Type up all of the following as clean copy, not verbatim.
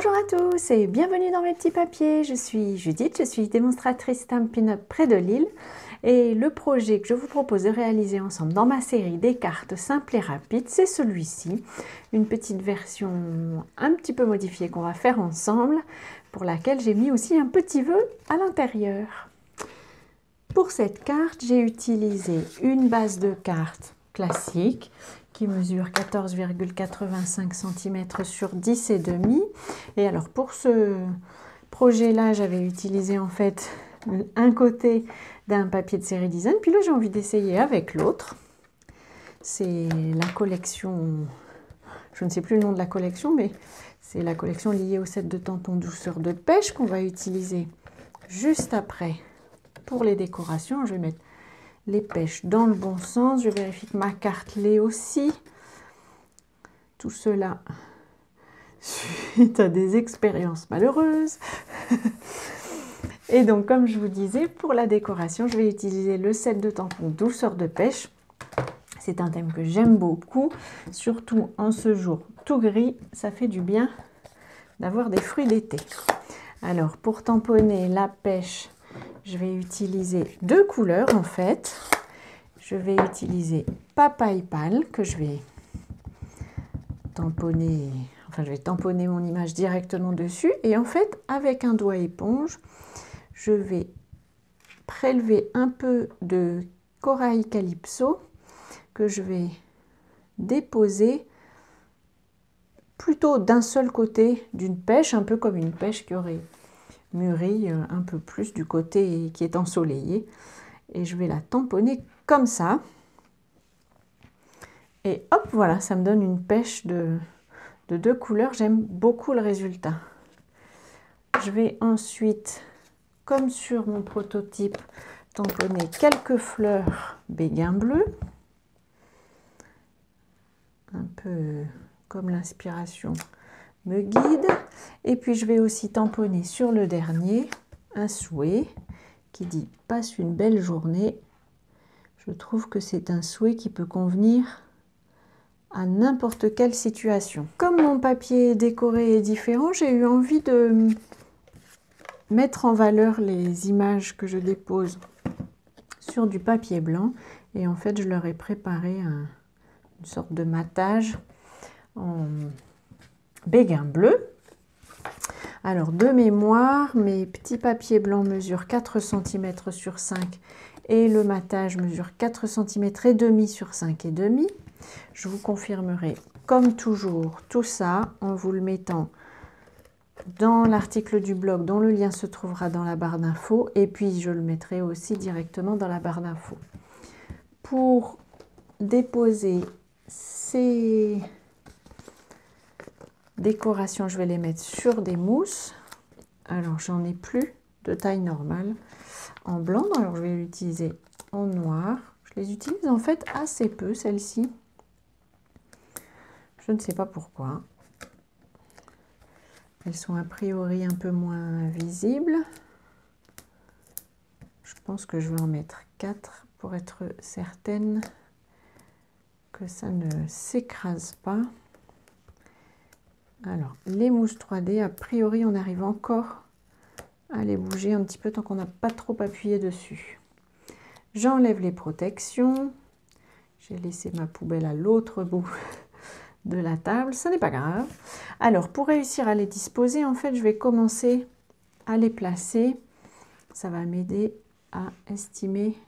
Bonjour à tous et bienvenue dans mes petits papiers. Je suis Judith, je suis démonstratrice Stampin' Up près de Lille et le projet que je vous propose de réaliser ensemble dans ma série des cartes simples et rapides, c'est celui-ci. Une petite version un petit peu modifiée qu'on va faire ensemble, pour laquelle j'ai mis aussi un petit vœu à l'intérieur. Pour cette carte, j'ai utilisé une base de cartes classique qui mesure 14,85 cm sur 10,5. Et alors pour ce projet-là, j'avais utilisé en fait un côté d'un papier de série design, puis là j'ai envie d'essayer avec l'autre. C'est la collection, je ne sais plus le nom de la collection, mais c'est la collection liée au set de tampons douceur de pêche qu'on va utiliser juste après pour les décorations. Je vais mettre les pêches dans le bon sens. Je vérifie que ma carte l'est aussi. Tout cela suite à des expériences malheureuses. Et donc, comme je vous disais, pour la décoration, je vais utiliser le set de tampons douceur de pêche. C'est un thème que j'aime beaucoup, surtout en ce jour tout gris. Ça fait du bien d'avoir des fruits d'été. Alors, pour tamponner la pêche, je vais utiliser deux couleurs en fait. Je vais utiliser Papaye Pâle que je vais tamponner, enfin je vais tamponner mon image directement dessus. Et en fait, avec un doigt éponge, je vais prélever un peu de corail calypso que je vais déposer plutôt d'un seul côté d'une pêche, un peu comme une pêche qui aurait mûri un peu plus du côté qui est ensoleillé. Et je vais la tamponner comme ça. Et hop, voilà, ça me donne une pêche de deux couleurs. J'aime beaucoup le résultat. Je vais ensuite, comme sur mon prototype, tamponner quelques fleurs béguin bleu. Un peu comme l'inspiration me guide. Et puis je vais aussi tamponner sur le dernier un souhait qui dit « Passe une belle journée ». Je trouve que c'est un souhait qui peut convenir à n'importe quelle situation. Comme mon papier décoré est différent, j'ai eu envie de mettre en valeur les images que je dépose sur du papier blanc. Et en fait, je leur ai préparé une sorte de matage en béguin bleu. Alors, de mémoire, mes petits papiers blancs mesurent 4 cm sur 5 et le matage mesure 4 cm et demi sur 5 et demi. Je vous confirmerai comme toujours tout ça en vous le mettant dans l'article du blog dont le lien se trouvera dans la barre d'infos et puis je le mettrai aussi directement dans la barre d'infos. Pour déposer ces décorations, je vais les mettre sur des mousses. Alors j'en ai plus de taille normale en blanc, alors je vais l'utiliser en noir. Je les utilise en fait assez peu celles-ci. Je ne sais pas pourquoi. Elles sont a priori un peu moins visibles. Je pense que je vais en mettre 4 pour être certaine que ça ne s'écrase pas. Alors, les mousses 3D, a priori, on arrive encore à les bouger un petit peu tant qu'on n'a pas trop appuyé dessus. J'enlève les protections. J'ai laissé ma poubelle à l'autre bout de la table, ça n'est pas grave. Alors, pour réussir à les disposer, en fait, je vais commencer à les placer. Ça va m'aider à estimer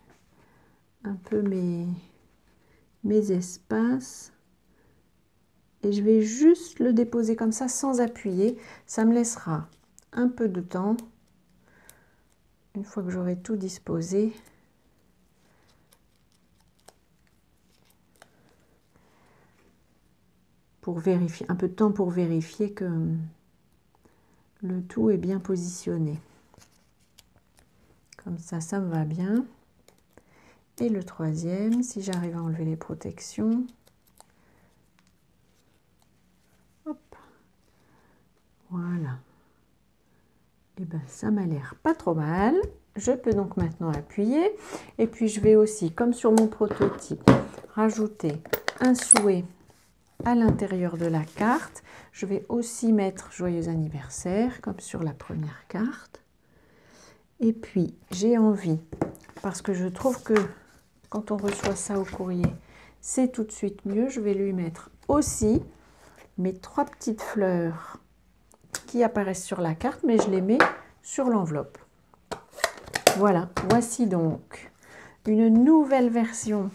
un peu mes espaces. Et je vais juste le déposer comme ça, sans appuyer. Ça me laissera un peu de temps. Une fois que j'aurai tout disposé, pour vérifier, un peu de temps pour vérifier que le tout est bien positionné. Comme ça, ça me va bien. Et le troisième, si j'arrive à enlever les protections. Hop. Voilà. Et bien, ça m'a l'air pas trop mal. Je peux donc maintenant appuyer. Et puis, je vais aussi, comme sur mon prototype, rajouter un souhait à l'intérieur de la carte. Je vais aussi mettre joyeux anniversaire comme sur la première carte. Et puis j'ai envie, parce que je trouve que quand on reçoit ça au courrier, c'est tout de suite mieux, je vais lui mettre aussi mes 3 petites fleurs qui apparaissent sur la carte, mais je les mets sur l'enveloppe. Voilà, voici donc une nouvelle version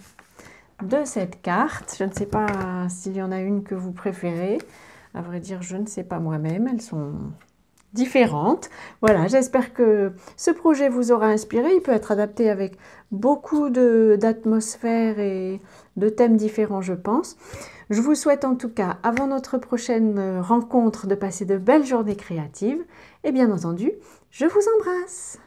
de cette carte. Je ne sais pas s'il y en a une que vous préférez. À vrai dire, je ne sais pas moi-même. Elles sont différentes. Voilà, j'espère que ce projet vous aura inspiré. Il peut être adapté avec beaucoup d'atmosphères et de thèmes différents, je pense. Je vous souhaite en tout cas, avant notre prochaine rencontre, de passer de belles journées créatives. Et bien entendu, je vous embrasse.